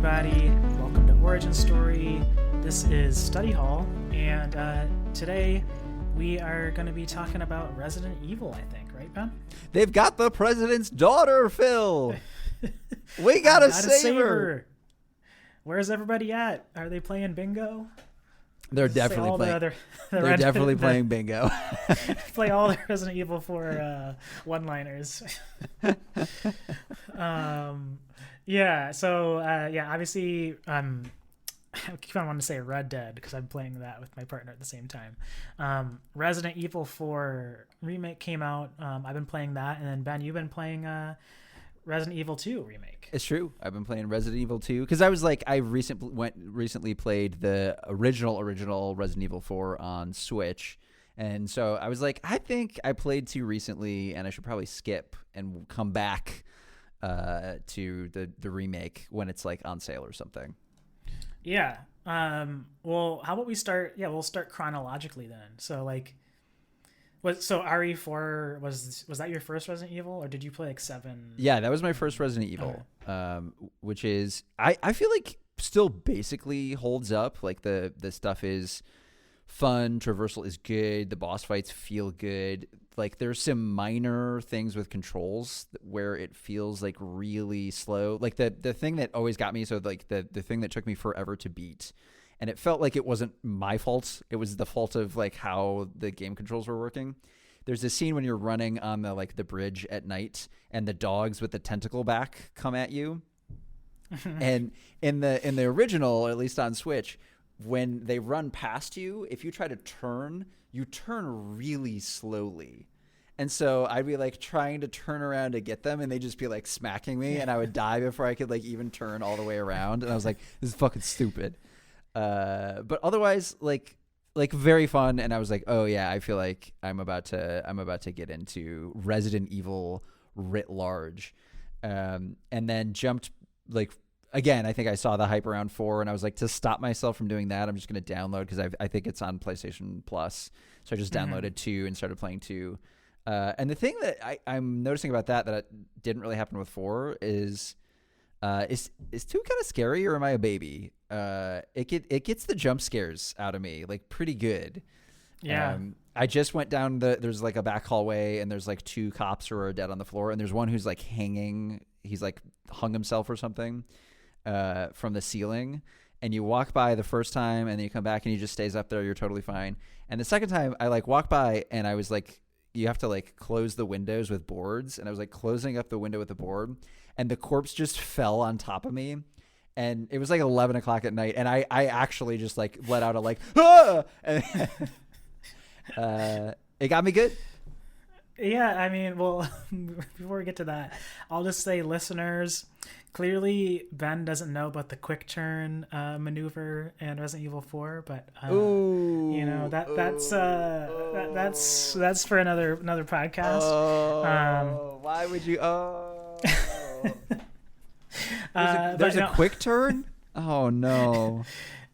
everybody. Welcome to Origin Story. This is Study Hall, and today we are going to be talking about Resident Evil, I think, right, Ben? They've got the president's daughter, Phil. We gotta save her. Where's everybody at? Are they playing bingo? They're definitely playing. They're definitely playing bingo. Play all the Resident Evil 4 one-liners. Yeah. So obviously, I keep on wanting to say Red Dead because I'm playing that with my partner at the same time. Resident Evil 4 Remake came out. I've been playing that, and then Ben, you've been playing Resident Evil 2 Remake. It's true. I've been playing Resident Evil 2 because I was like, I recently played the original Resident Evil 4 on Switch, and so I was like, I think I played 2 recently, and I should probably skip and come back to the remake when it's like on sale or something. Yeah. Well, how about we start? Yeah, we'll start chronologically then. So like, RE4 was that your first Resident Evil, or did you play like 7? Yeah, that was my first Resident Evil. Okay. Which is I feel like still basically holds up. Like the stuff is fun, traversal is good, the boss fights feel good. Like there's some minor things with controls where it feels like really slow. Like the thing that always got me, so like the thing that took me forever to beat, and it felt like it wasn't my fault. It was the fault of like how the game controls were working. There's a scene when you're running on the bridge at night and the dogs with the tentacle back come at you. And in the original, or at least on Switch, when they run past you, if you try to turn, you turn really slowly. And so I'd be like trying to turn around to get them, and they'd just be like smacking me, and I would die before I could like even turn all the way around. And I was like, this is fucking stupid. But otherwise, like very fun. And I was like, oh yeah, I feel like I'm about to get into Resident Evil writ large. And then jumped like, again, I think I saw the hype around 4, and I was like, to stop myself from doing that, I'm just going to download, because I think it's on PlayStation Plus. So I just downloaded 2 and started playing 2. And the thing that I'm noticing about that didn't really happen with 4 is 2 kind of scary, or am I a baby? It gets the jump scares out of me like pretty good. Yeah. I just went down there's like a back hallway, and there's like 2 cops who are dead on the floor, and there's one who's like hanging. He's like hung himself or something from the ceiling. And you walk by the first time, and then you come back, and he just stays up there. You're totally fine. And the second time, I like walked by, and I was like, you have to like close the windows with boards, and I was like closing up the window with the board, and the corpse just fell on top of me. And it was like 11 o'clock at night, and I actually just like let out a like, ah! And it got me good. Yeah, I mean, well, before we get to that, I'll just say, listeners, clearly Ben doesn't know about the quick turn maneuver in Resident Evil 4, but you know, that's for another podcast. Why would you? There's a quick turn? Oh no.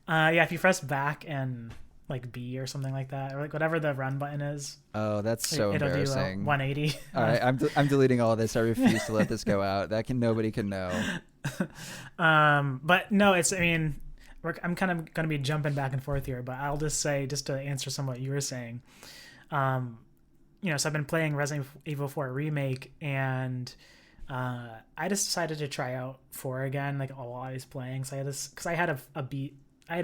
Yeah, if you press back and like B or something like that, or like whatever the run button is. Oh, that's so it'll embarrassing. Do 180. All right, I'm deleting all this. I refuse to let this go out. Nobody can know. But no, I'm kind of going to be jumping back and forth here, but I'll just say, just to answer some of what you were saying, so I've been playing Resident Evil 4 Remake, and I just decided to try out 4 again, like while I was playing. So I had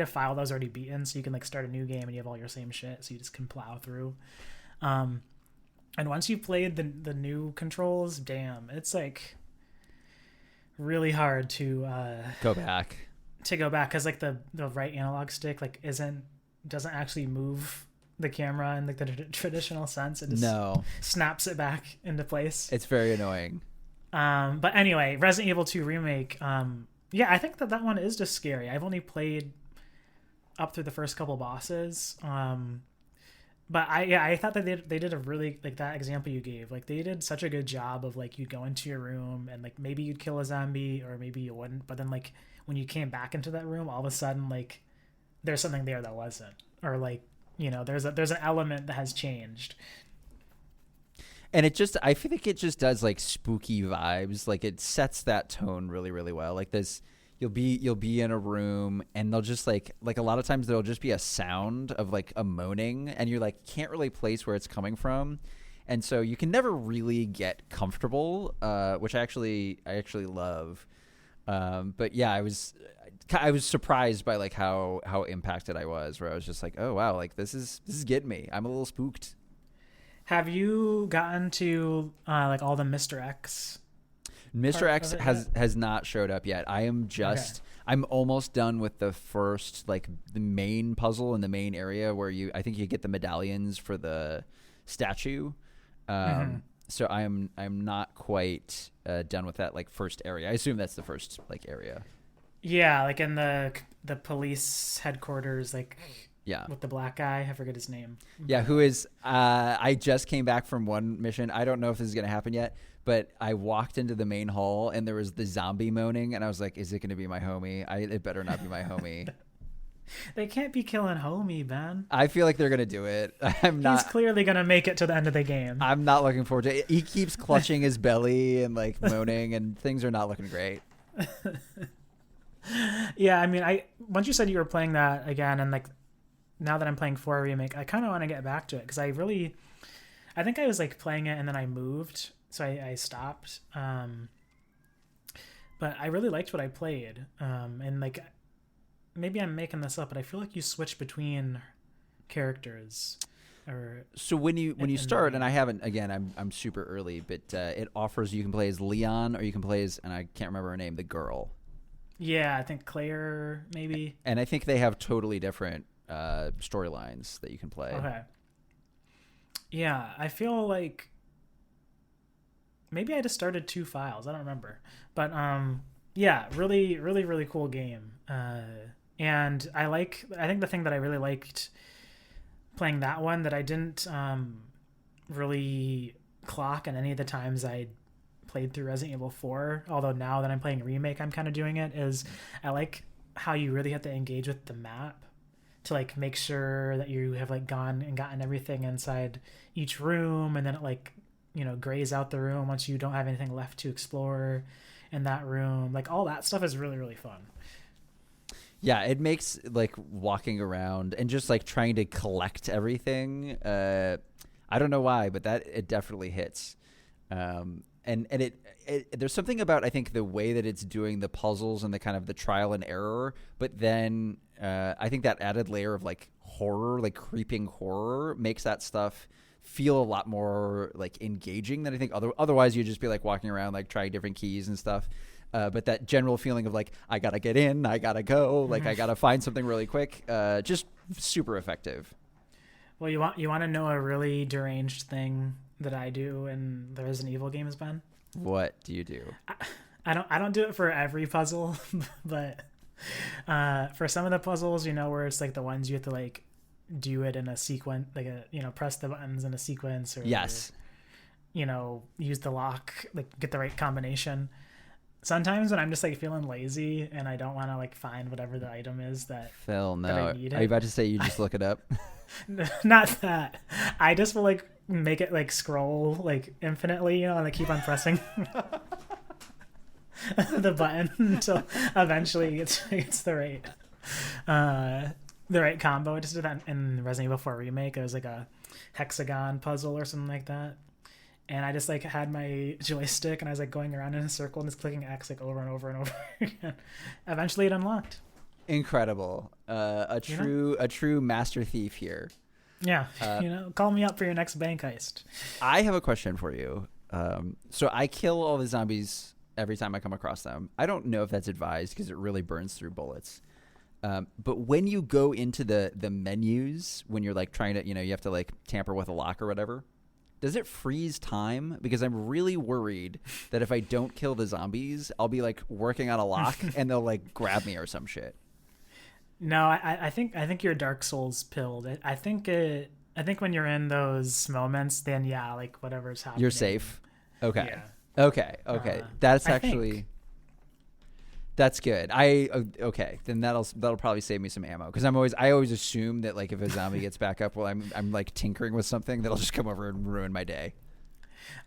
a file that was already beaten, so you can like start a new game and you have all your same shit, so you just can plow through. And once you played the new controls, damn, it's like really hard to go back, because like the right analog stick like doesn't actually move the camera in like the traditional sense. It just snaps it back into place. It's very annoying. But anyway, Resident Evil 2 Remake, yeah, I think that one is just scary. I've only played up through the first couple bosses. But I thought that they did a really, like that example you gave, like they did such a good job of like, you'd go into your room and like maybe you'd kill a zombie or maybe you wouldn't. But then like when you came back into that room, all of a sudden like there's something there that wasn't, or like, there's an element that has changed. And I feel like it just does like spooky vibes. Like it sets that tone really, really well. Like this, you'll be in a room and they'll just like a lot of times there'll just be a sound of like a moaning and you're like can't really place where it's coming from, and so you can never really get comfortable, which I actually love. But yeah, I was surprised by like how impacted I was, where I was just like, oh wow, like this is getting me. I'm a little spooked. Have you gotten to like all the Mr. X? Mr. X has not showed up yet. I am just I'm almost done with the first like the main puzzle in the main area where I think you get the medallions for the statue. So I'm not quite done with that like first area. I assume that's the first like area. Yeah, like in the police headquarters, like yeah, with the black guy. I forget his name. Yeah, who is? I just came back from one mission. I don't know if this is gonna happen yet, but I walked into the main hall and there was the zombie moaning, and I was like, "Is it gonna be my homie? It better not be my homie." They can't be killing homie, Ben. I feel like they're gonna do it. He's clearly gonna make it to the end of the game. I'm not looking forward to it. He keeps clutching his belly and like moaning, and things are not looking great. Yeah, I mean, once you said you were playing that again, and like now that I'm playing 4 Remake, I kind of want to get back to it because I think I was like playing it and then I moved, so I stopped. But I really liked what I played, and like. Maybe I'm making this up, but I feel like you switch between characters. So when you start, and I haven't, again, I'm super early, but it offers you can play as Leon or you can play as, and I can't remember her name, the girl. Yeah, I think Claire, maybe. And I think they have totally different storylines that you can play. Okay. Yeah, I feel like maybe I just started 2 files. I don't remember, but yeah, really, really, really cool game. And I think the thing that I really liked playing that one that I didn't really clock in any of the times I played through Resident Evil 4, although now that I'm playing Remake, I'm kind of doing it, is I like how you really have to engage with the map to like make sure that you have like gone and gotten everything inside each room, and then it like, you know, grays out the room once you don't have anything left to explore in that room. Like all that stuff is really, really fun. Yeah, it makes like walking around and just like trying to collect everything. I don't know why, but it definitely hits. And it there's something about, I think, the way that it's doing the puzzles and the kind of the trial and error, but then I think that added layer of like horror, like creeping horror, makes that stuff feel a lot more like engaging than I think otherwise you'd just be like walking around like trying different keys and stuff. But that general feeling of like, I gotta get in, I gotta go, like I gotta find something really quick, just super effective. Well, you want to know a really deranged thing that I do in the Resident Evil games, Ben? What do you do? I don't do it for every puzzle, but for some of the puzzles, you know, where it's like the ones you have to like do it in a sequence, like press the buttons in a sequence, or yes, use the lock, like get the right combination. Sometimes when I'm just like feeling lazy and I don't want to like find whatever the item is that Phil, no, that I need are you about to say you just look it up? Not that. I just will like make it like scroll like infinitely, and I keep on pressing the button until eventually it's the right combo. I just did that in Resident Evil 4 Remake. It was like a hexagon puzzle or something like that. And I just like had my joystick and I was like going around in a circle and just clicking X like over and over and over again. Eventually it unlocked. Incredible. A true master thief here. Yeah. Call me up for your next bank heist. I have a question for you. So I kill all the zombies every time I come across them. I don't know if that's advised because it really burns through bullets. But when you go into the menus, when you're like trying to, you have to like tamper with a lock or whatever, does it freeze time? Because I'm really worried that if I don't kill the zombies, I'll be like working on a lock and they'll like grab me or some shit. No, I think you're Dark Souls pilled. I think when you're in those moments, then yeah, like whatever's happening, you're safe. Okay. Yeah. Okay. That's actually. That's good. Okay. Then that'll probably save me some ammo, because I always assume that like if a zombie gets back up while I'm like tinkering with something, that'll just come over and ruin my day.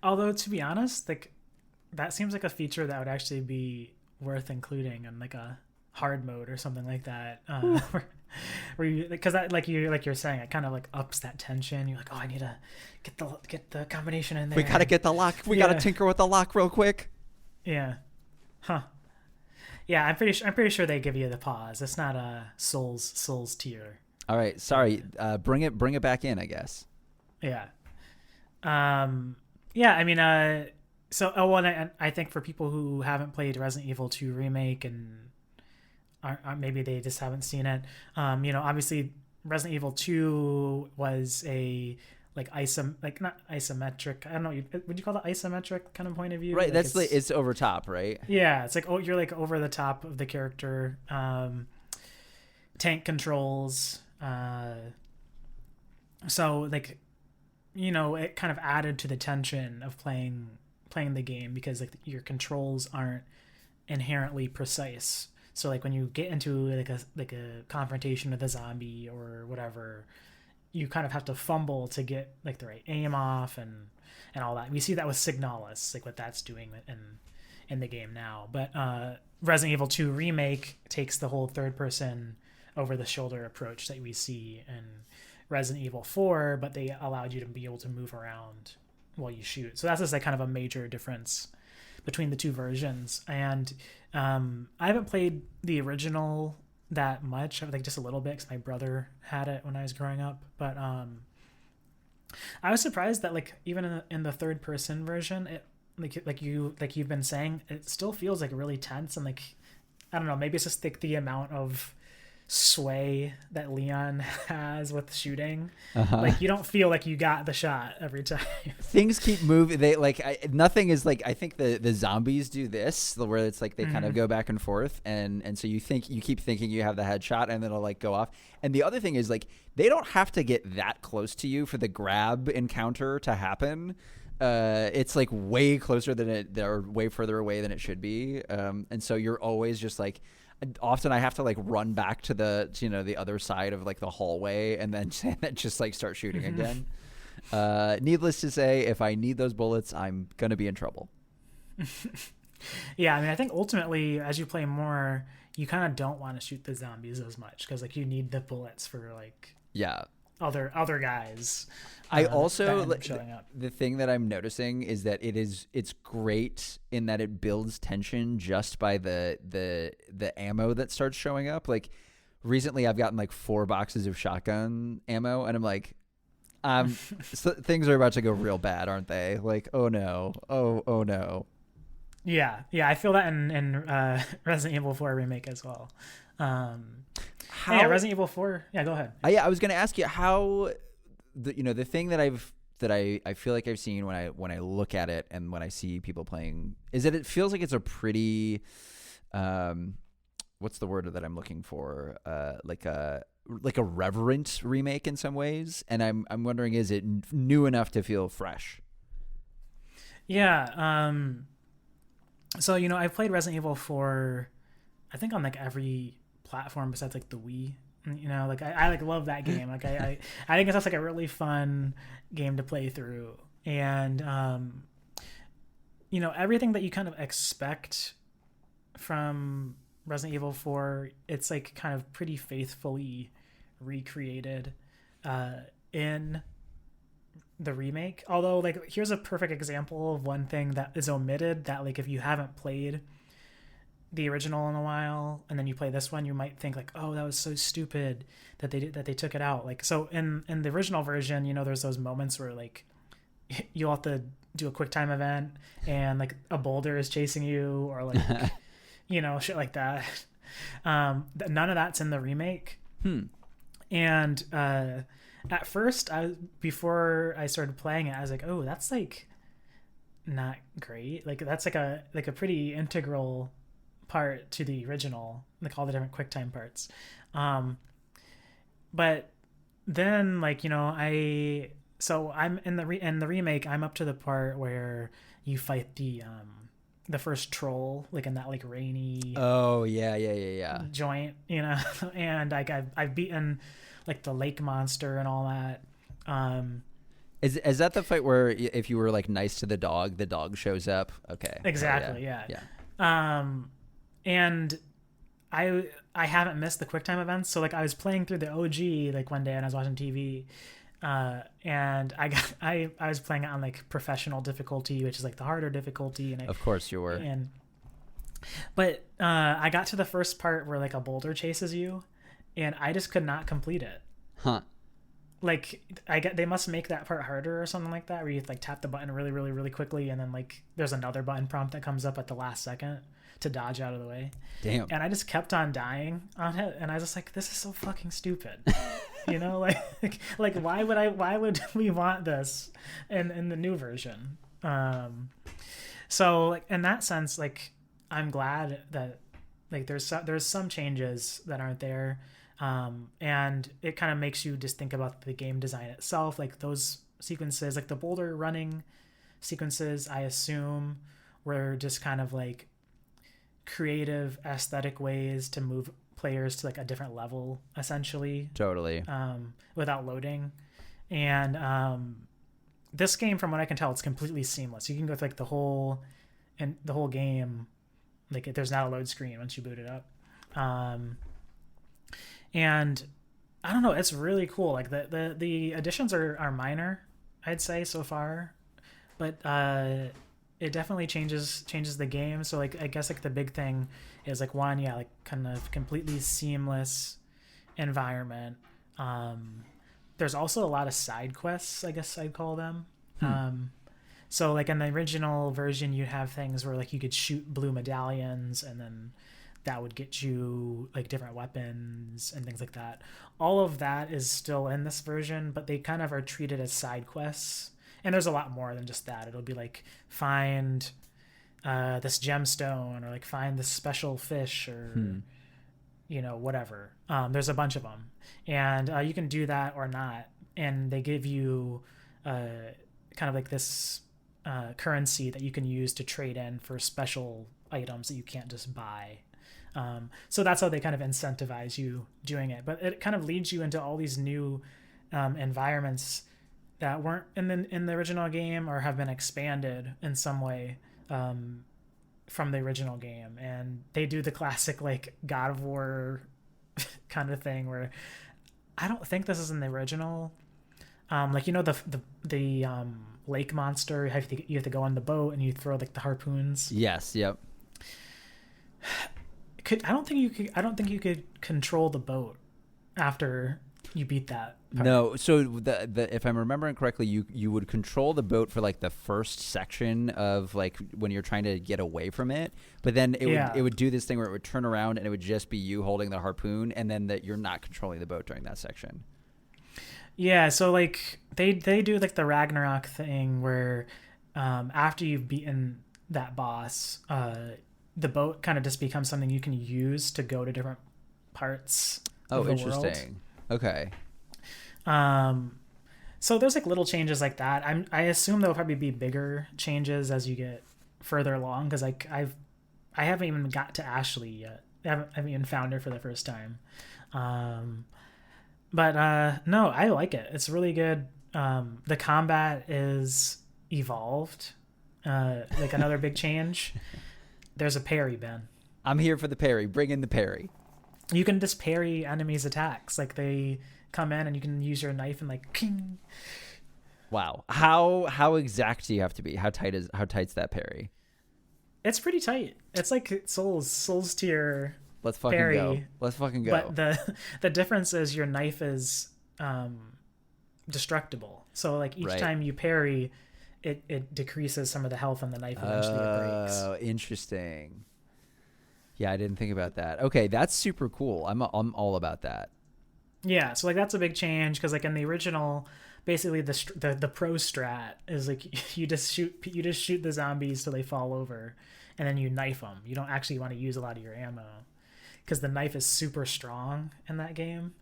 Although to be honest, like that seems like a feature that would actually be worth including in like a hard mode or something like that. Where you, because that, like you're saying, it kind of like ups that tension. You're like, oh, I need to get the combination in there. We gotta get the lock. We gotta tinker with the lock real quick. Yeah. Huh. Yeah, I'm pretty sure they give you the pause. It's not a Souls tier. All right, sorry. Bring it back in, I guess. Yeah. Yeah, I mean, so and I think for people who haven't played Resident Evil 2 Remake and maybe they just haven't seen it, obviously Resident Evil 2 was a like not isometric. I don't know. Would you call it isometric kind of point of view? Right. Like That's it's over top, right? Yeah, it's like you're like over the top of the character. Tank controls. So like, it kind of added to the tension of playing the game because like your controls aren't inherently precise. So like when you get into like a confrontation with a zombie or whatever, you kind of have to fumble to get like the right aim off and all that. We see that with Signalis, like what that's doing in the game now. But Resident Evil 2 Remake takes the whole third person over the shoulder approach that we see in Resident Evil 4, but they allowed you to be able to move around while you shoot. So that's just like kind of a major difference between the two versions. And I haven't played the original that much, like just a little bit, because my brother had it when I was growing up. But I was surprised that like even in the third person version, it like you've been saying, it still feels like really tense and like, I don't know, maybe it's just like the amount of sway that Leon has with shooting. Like you don't feel like you got the shot every time. Things keep moving. They nothing is like, I think the zombies do this where it's like they kind of go back and forth and so you keep thinking you have the headshot and then it'll like go off. And the other thing is like they don't have to get that close to you for the grab encounter to happen. It's like way closer they're way further away than it should be. And so you're always just like, often I have to like run back to the other side of like the hallway and then just like start shooting again. Needless to say, if I need those bullets, I'm gonna be in trouble. Yeah, I mean, I think ultimately as you play more, you kind of don't want to shoot the zombies as much because like you need the bullets for like other guys. I also showing up. The thing that I'm noticing is that it's great in that it builds tension just by the ammo that starts showing up. Like recently I've gotten like 4 boxes of shotgun ammo and I'm like so things are about to go real bad, aren't they? Like, oh no. Oh no. Yeah, I feel that in Resident Evil 4 Remake as well. Resident Evil 4. Yeah, go ahead. I was going to ask you how the thing that I feel like I've seen when I look at it and when I see people playing is that it feels like it's a pretty what's the word that I'm looking for? Like a reverent remake in some ways, and I'm wondering, is it new enough to feel fresh? Yeah. So I've played Resident Evil 4, I think on like every platform besides like the Wii. Like I like love that game. Like I think it's just like a really fun game to play through, and everything that you kind of expect from Resident Evil 4, it's like kind of pretty faithfully recreated in the remake. Although like here's a perfect example of one thing that is omitted that like if you haven't played the original in a while and then you play this one, you might think like, oh, that was so stupid that they took it out. Like, so in the original version, there's those moments where like you'll have to do a quick time event and like a boulder is chasing you or like shit like that. None of that's in the remake. And at first before I started playing it, I was like, oh, that's like not great. Like that's like a pretty integral part to the original, like all the different QuickTime parts. But then like I'm in the remake, I'm up to the part where you fight the first troll, like in that like rainy joint, and like I've beaten like the lake monster and all that. Is that the fight where if you were like nice to the dog shows up? Okay. Exactly. Yeah. and I haven't missed the QuickTime events. So like I was playing through the OG like one day and I was watching TV, and I was playing it on like professional difficulty, which is like the harder difficulty, and Of course you were. But I got to the first part where like a boulder chases you, and I just could not complete it. Huh. Like they must make that part harder or something like that, where you like tap the button really really really quickly, and then like there's another button prompt that comes up at the last second to dodge out of the way. Damn. And I just kept on dying on it, and I was just like, this is so fucking stupid. You know, like why would we want this in the new version? So like in that sense, like I'm glad that like there's some changes that aren't there. And it kind of makes you just think about the game design itself, like those sequences, like the boulder running sequences, I assume were just kind of like creative aesthetic ways to move players to like a different level, essentially. Totally. Without loading. And this game, from what I can tell, it's completely seamless. You can go through like the whole game, like there's not a load screen once you boot it up. And I don't know, it's really cool. Like the additions are minor, I'd say so far, but it definitely changes the game. So like I guess like the big thing is like one, yeah, like kind of completely seamless environment. There's also a lot of side quests, I guess I'd call them. So like in the original version, you have things where like you could shoot blue medallions, and then that would get you like different weapons and things like that. All of that is still in this version, but they kind of are treated as side quests. And there's a lot more than just that. It'll be like find this gemstone, or like find this special fish, or you know, whatever. There's a bunch of them, and you can do that or not. And they give you kind of like this currency that you can use to trade in for special items that you can't just buy. So that's how they kind of incentivize you doing it. But it kind of leads you into all these new environments that weren't in the original game, or have been expanded in some way from the original game. And they do the classic like God of War kind of thing, where I don't think this is in the original. Like, you know, the lake monster, you have to go on the boat and you throw like the harpoons. Yes. Yep. I don't think you could control the boat after you beat that part. No, so the if I'm remembering correctly, you would control the boat for like the first section of like when you're trying to get away from it, but then it would do this thing where it would turn around and it would just be you holding the harpoon, and then that you're not controlling the boat during that section. Yeah, so like they do like the Ragnarok thing where after you've beaten that boss, the boat kind of just becomes something you can use to go to different parts of the world. Oh, interesting. Okay. So there's like little changes like that. I assume there'll probably be bigger changes as you get further along, because like I haven't even got to Ashley yet. I haven't even found her for the first time. But no, I like it. It's really good. The combat is evolved. Like another big change. There's a parry, Ben. I'm here for the parry. Bring in the parry. You can just parry enemies' attacks. Like they come in and you can use your knife and like king. Wow. How exact do you have to be? How tight's that parry? It's pretty tight. It's like Souls tier. Let's fucking parry, go. Let's fucking go. But the difference is your knife is destructible. So like each time you parry, it decreases some of the health on the knife. Eventually it breaks. Oh, interesting. Yeah, I didn't think about that. Okay, that's super cool. I'm all about that. Yeah, so like that's a big change, because like in the original, basically the pro strat is like you just shoot the zombies till they fall over, and then you knife them. You don't actually want to use a lot of your ammo, because the knife is super strong in that game.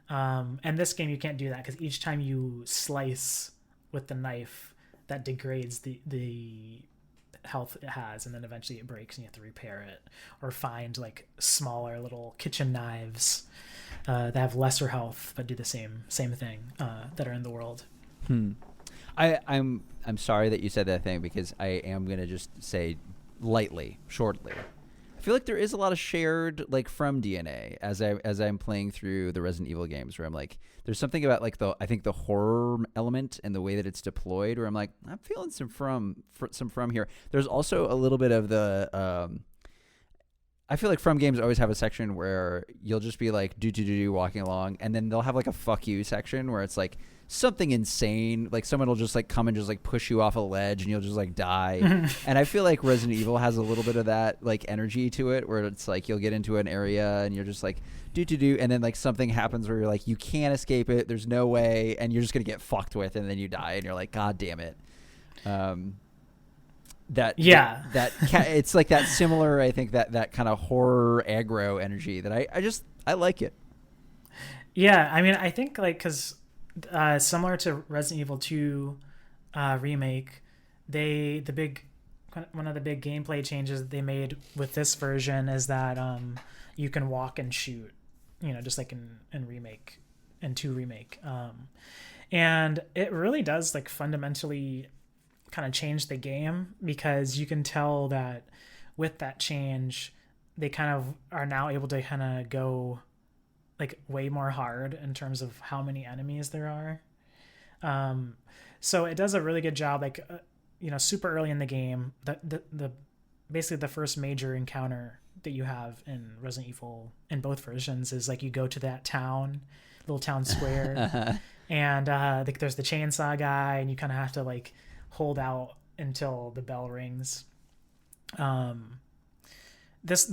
And this game you can't do that, because each time you slice with the knife, that degrades the health it has, and then eventually it breaks and you have to repair it, or find like smaller little kitchen knives that have lesser health but do the same thing that are in the world. I'm sorry that you said that thing, because I am gonna just say shortly I feel like there is a lot of shared like from DNA as I'm playing through the Resident Evil games, where I'm like, there's something about like I think the horror element and the way that it's deployed, where I'm like, I'm feeling some from here. There's also a little bit of the I feel like From games always have a section where you'll just be like do walking along, and then they'll have like a fuck you section where it's like something insane, like someone will just like come and just like push you off a ledge and you'll just like die. And I feel like Resident Evil has a little bit of that like energy to it, where it's like you'll get into an area and you're just like do, and then like something happens where you're like, you can't escape it, there's no way, and you're just gonna get fucked with, and then you die and you're like, god damn it. It's like that similar, I think that kind of horror aggro energy that I like it. Yeah, I mean, I think like because similar to Resident Evil 2 remake, one of the big gameplay changes that they made with this version is that you can walk and shoot, just like in remake and 2 remake, and it really does like fundamentally kind of change the game, because you can tell that with that change they kind of are now able to kind of go like way more hard in terms of how many enemies there are. So it does a really good job, like super early in the game, the basically the first major encounter that you have in Resident Evil in both versions is like you go to that little town square, and like there's the chainsaw guy, and you kind of have to like hold out until the bell rings. That's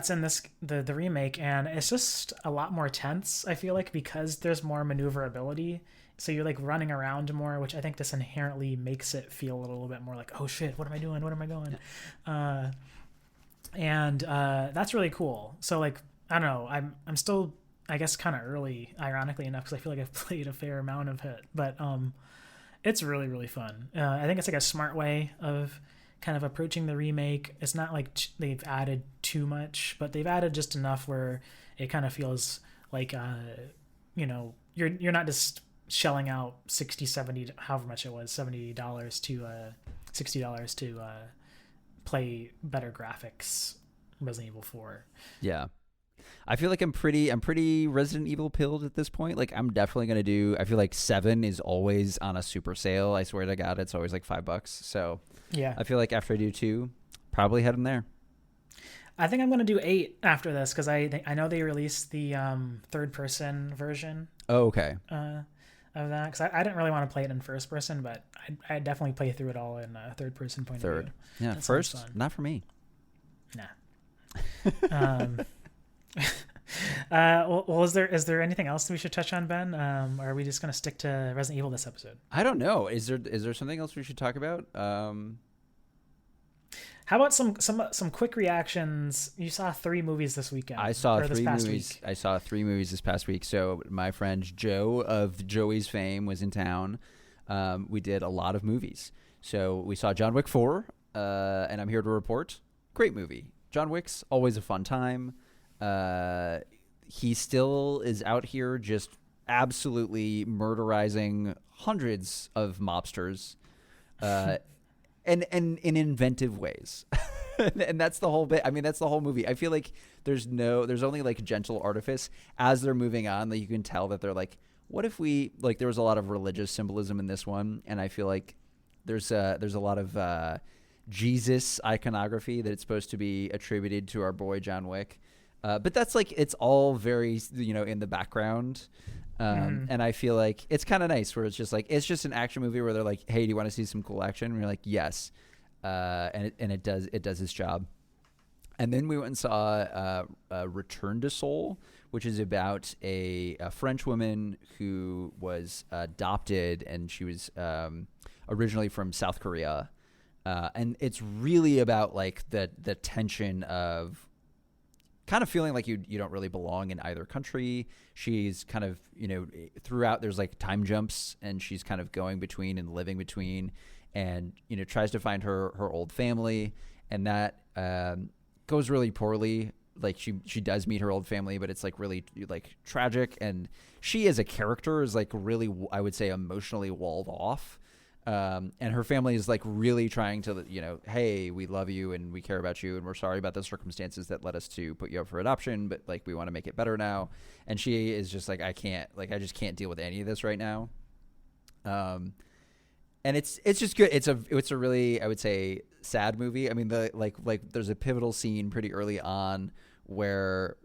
in the remake, and it's just a lot more tense, I feel like, because there's more maneuverability, so you're like running around more, which I think just inherently makes it feel a little bit more like, oh shit, what am I doing, what am I going? And that's really cool. So like, I don't know, I'm still, I guess, kind of early, ironically enough, because I feel like I've played a fair amount of it, but it's really, really fun. I think it's like a smart way of kind of approaching the remake. It's not like they've added too much, but they've added just enough where it kind of feels like you're not just shelling out 60, 70, however much it was, $70 to $60 to play better graphics Resident Evil 4. Yeah. I feel like I'm pretty Resident Evil pilled at this point. Like I'm definitely going to do, I feel like 7 is always on a super sale. I swear to God, it's always like $5. So yeah, I feel like after I do 2, probably head in there. I think I'm going to do 8 after this, because I know they released the third person version. Oh, okay. Of that, because I didn't really want to play it in first person, but I definitely play through it all in a third person point of view. Yeah, that first, not for me. Nah. Well, is there anything else that we should touch on, Ben? Or are we just going to stick to Resident Evil this episode? I don't know. Is there something else we should talk about? How about some quick reactions? You saw 3 movies this weekend. I saw 3 movies. I saw 3 movies this past week. So my friend Joe of Joey's fame was in town. We did a lot of movies. So we saw John Wick 4, and I'm here to report. Great movie. John Wick's always a fun time. He still is out here just absolutely murderizing hundreds of mobsters, and in inventive ways. And that's the whole bit. I mean, that's the whole movie. I feel like there's only like gentle artifice as they're moving on, that you can tell that they're like, what if we, like, there was a lot of religious symbolism in this one, and I feel like there's a lot of Jesus iconography that it's supposed to be attributed to our boy John Wick. But that's like, it's all very, in the background. And I feel like it's kind of nice where it's just like, it's just an action movie where they're like, hey, do you want to see some cool action? And you're like, yes. And it does its job. And then we went and saw Return to Seoul, which is about a French woman who was adopted, and she was originally from South Korea. And it's really about like the tension of kind of feeling like you don't really belong in either country. She's kind of, throughout there's like time jumps, and she's kind of going between and living between, and, tries to find her old family, and that goes really poorly. Like she does meet her old family, but it's like really like tragic. And she as a character is like really, I would say, emotionally walled off. And her family is like really trying to, hey, we love you and we care about you and we're sorry about the circumstances that led us to put you up for adoption, but like we want to make it better now. And she is just like, I just can't deal with any of this right now. And it's just good. It's a really, I would say, sad movie. I mean, there's a pivotal scene pretty early on where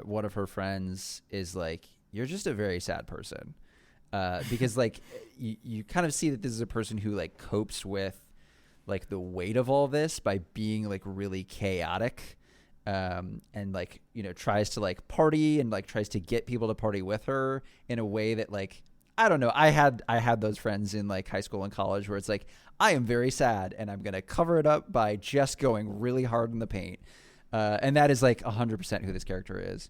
one of her friends is like, you're just a very sad person. Because like you kind of see that this is a person who like copes with like the weight of all this by being like really chaotic, and like, tries to like party and like tries to get people to party with her in a way that like, I don't know. I had those friends in like high school and college where it's like, I am very sad and I'm going to cover it up by just going really hard in the paint. And that is like 100% who this character is.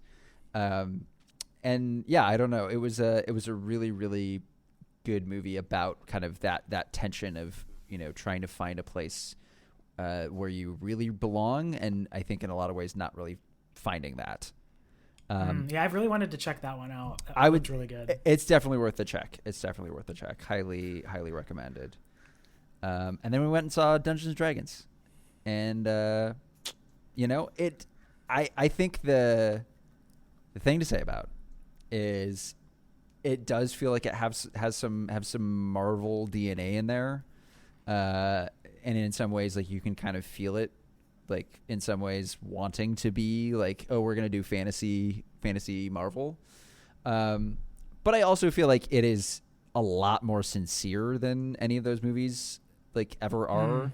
And yeah, I don't know. It was a really, really good movie about kind of that tension of, trying to find a place where you really belong. And I think in a lot of ways, not really finding that. Yeah, I've really wanted to check that one out. It's really good. It's definitely worth the check. Highly, highly recommended. And then we went and saw Dungeons and Dragons. And, I think the thing to say about is it does feel like it has some Marvel DNA in there, and in some ways like you can kind of feel it, like in some ways wanting to be like, oh, we're gonna do fantasy Marvel, but I also feel like it is a lot more sincere than any of those movies like ever are,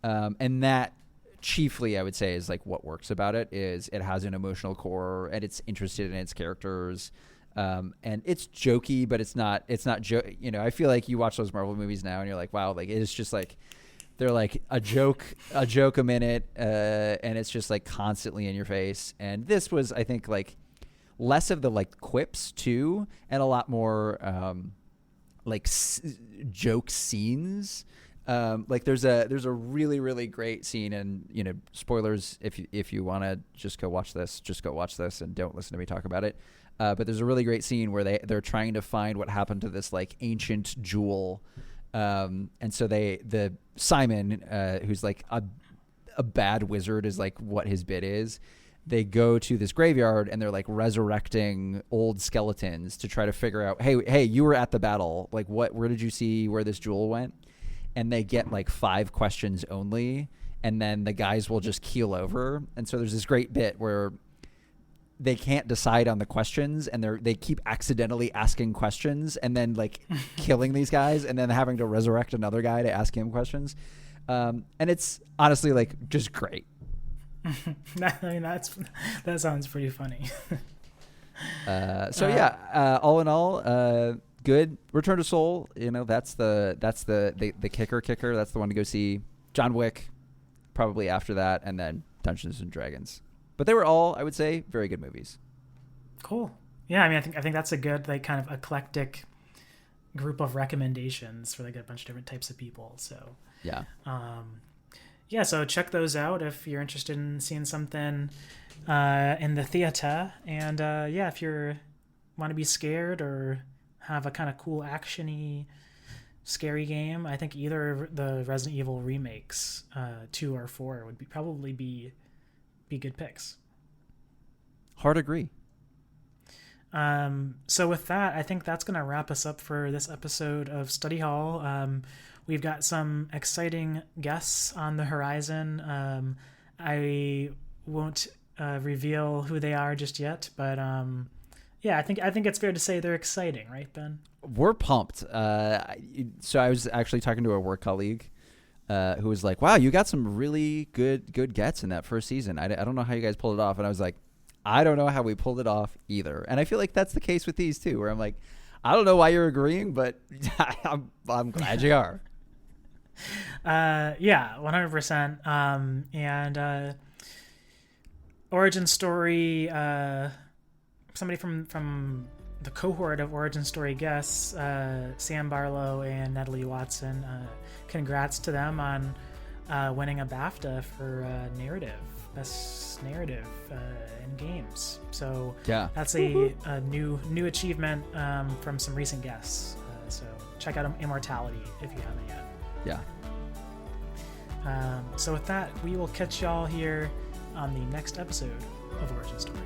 and that chiefly I would say is like what works about it is it has an emotional core and it's interested in its characters. And it's jokey, but it's not I feel like you watch those Marvel movies now and you're like, wow, like it's just like they're like a joke a minute, and it's just like constantly in your face. And this was, I think, like less of the like quips too, and a lot more joke scenes. Like there's a really, really great scene, and spoilers if you want to just go watch this and don't listen to me talk about it. But there's a really great scene where they're trying to find what happened to this like ancient jewel, and so the Simon, who's like a bad wizard, is like what his bit is. They go to this graveyard and they're like resurrecting old skeletons to try to figure out, hey, you were at the battle, like where did you see where this jewel went? And they get like 5 questions only, and then the guys will just keel over. And so there's this great bit where they can't decide on the questions, and they keep accidentally asking questions and then like killing these guys and then having to resurrect another guy to ask him questions. And it's honestly like just great. I mean, that sounds pretty funny. All in all, good. Return to Seoul, that's the kicker. That's the one to go see. John Wick, probably after that, and then Dungeons and Dragons. But they were all, I would say, very good movies. Cool. Yeah, I mean, I think that's a good like kind of eclectic group of recommendations for like a bunch of different types of people. So yeah. So check those out if you're interested in seeing something in the theater. And if you want to be scared or have a kind of cool action-y scary game, I think either of the Resident Evil remakes, 2 or 4, would probably be good picks. Hard agree. So with that, I think that's going to wrap us up for this episode of Study Hall. We've got some exciting guests on the horizon. I won't reveal who they are just yet, but I think it's fair to say they're exciting, right, Ben? We're pumped. So I was actually talking to a work colleague who was like, wow, you got some really good gets in that first season. I don't know how you guys pulled it off. And I was like, I don't know how we pulled it off either. And I feel like that's the case with these too, where I'm like, I don't know why you're agreeing, but I'm glad you are. 100%. And origin story, somebody from the cohort of origin story guests, Sam Barlow and Natalie Watson, congrats to them on winning a BAFTA for best narrative in games. So yeah, that's a new achievement from some recent guests. So check out Immortality if you haven't yet. Yeah. So with that, we will catch y'all here on the next episode of Origin Story.